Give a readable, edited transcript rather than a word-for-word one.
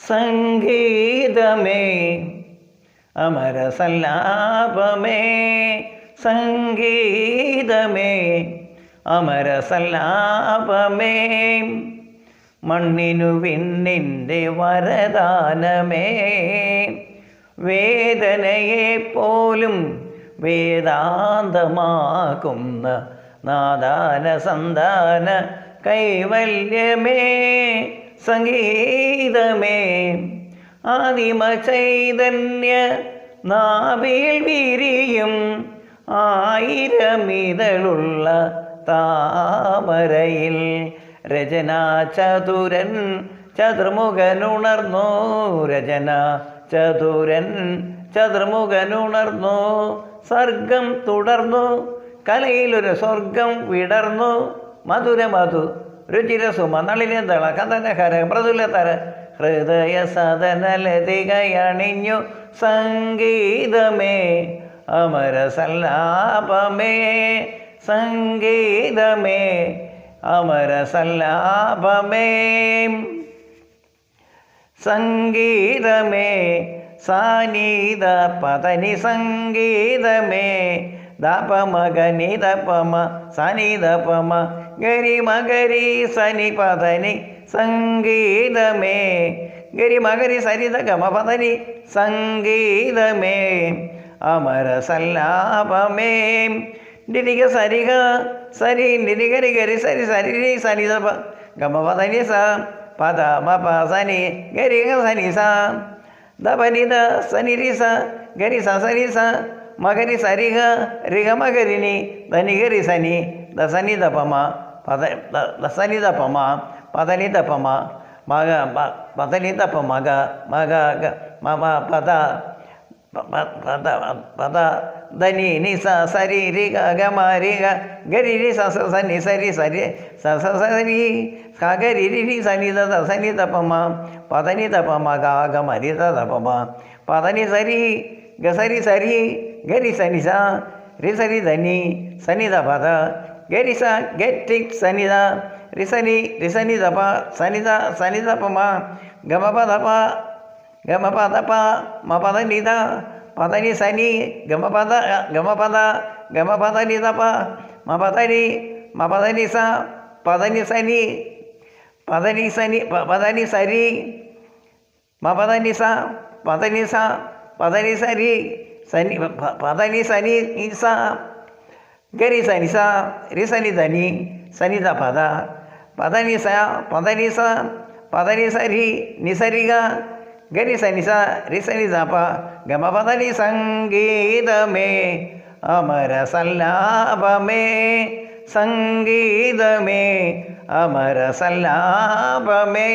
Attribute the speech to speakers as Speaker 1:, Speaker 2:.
Speaker 1: സംഗീതമേ അമരസല്ലാപമേ, സംഗീതമേ അമരസല്ലാപമേ, മണ്ണിനു വിണ്ണിൻ്റെ വരദാനമേ, വേദനയെപ്പോലും വേദാന്തമാക്കുന്ന നാദാന സന്താന കൈവല്യമേ, സംഗീതമേ ആദിമ ചൈതന്യ നാഭിൽ വിരിയും ആയിരമിതളുള്ള താമരയിൽ രചനാചതുരൻ ചതുർമുഖനുണർന്നു, രചനാചതുരൻ ചതുർമുഖനുണർന്നു, സർഗം തുടർന്നു, കലയിലൊരു സ്വർഗം വിടർന്നു, മധുരമധു രുചിരസുമ നളിനദള കഥനഹര മൃദുലതര ഹൃദയ സദനലതികയണിഞ്ഞു, സംഗീതമേ അമരസല്ലാപമേ, സംഗീതമേ അമരസല്ലാപമേ, സംഗീതമേ സാനീത പതനി, സംഗീതമേ ദപമഗനി ദപമ സനിദപമ ഗരി മകരി സനി പതനി, സംഗീതമേ ഗരി മകരി സരിത ഗമ പതനി, സംഗീതമേ അമരസല്ലാപമേ, നിരിക സരിക സരി നിരികരി ഗരി സരി സരി സനിദപ ഗമ പതനി സ പദ മപ സനി ഗരി സനി സ ദപനിദ സനിരി സ ഗരി സ സരി സ മകരി സരിഗ രിഗ മകരിനി ധനികരി സനി ദസനി ദപമ പദ ദസനി ദപമ പദനി ദപമ മഗ പദനി ദപ മഗ മഗ മമ പദ പദ പദ ധനി നി സ സരി രിഗ ഗമ രിഗ ഗരി രി സ സനി സരി സരി സ സ സരി ഗരി രി സനി ദ സനി ദപമ പദനി ദപമ ഗ ഗമ രി ദ ദപമ പദനി സരി ഗസരി സരി ഗരി സനി സ രി സരി ധനി സനിധ പദ ഗരി സ ഗെറ്റി സനിധ രിസനി രിസനി ദപ സനിധ സനിധ പമ ഗമ പദ പ ഗമ പദ പ മ പദ നിധ പദനി സനി ഗമ പദ ഗമ പദ ഗമ പദ നിധ പ മ പദനി മ പദനി സ പദനി സനി പദനി സനി പദനി സരി മ പദനി സ പദനി സ പദനി സരി സനി പദനി സനി സ ഗരി സനി സ രിസനി ധനി സനിധ പദ പദനി സ പദനി സ പദനി സരി നിസരിക ഗരി സനി സ രിസനി ദപ ഗമ പദനി, സംഗീതമേ അമരസല്ലാപമേ, സംഗീതമേ അമരസല്ലാപമേ.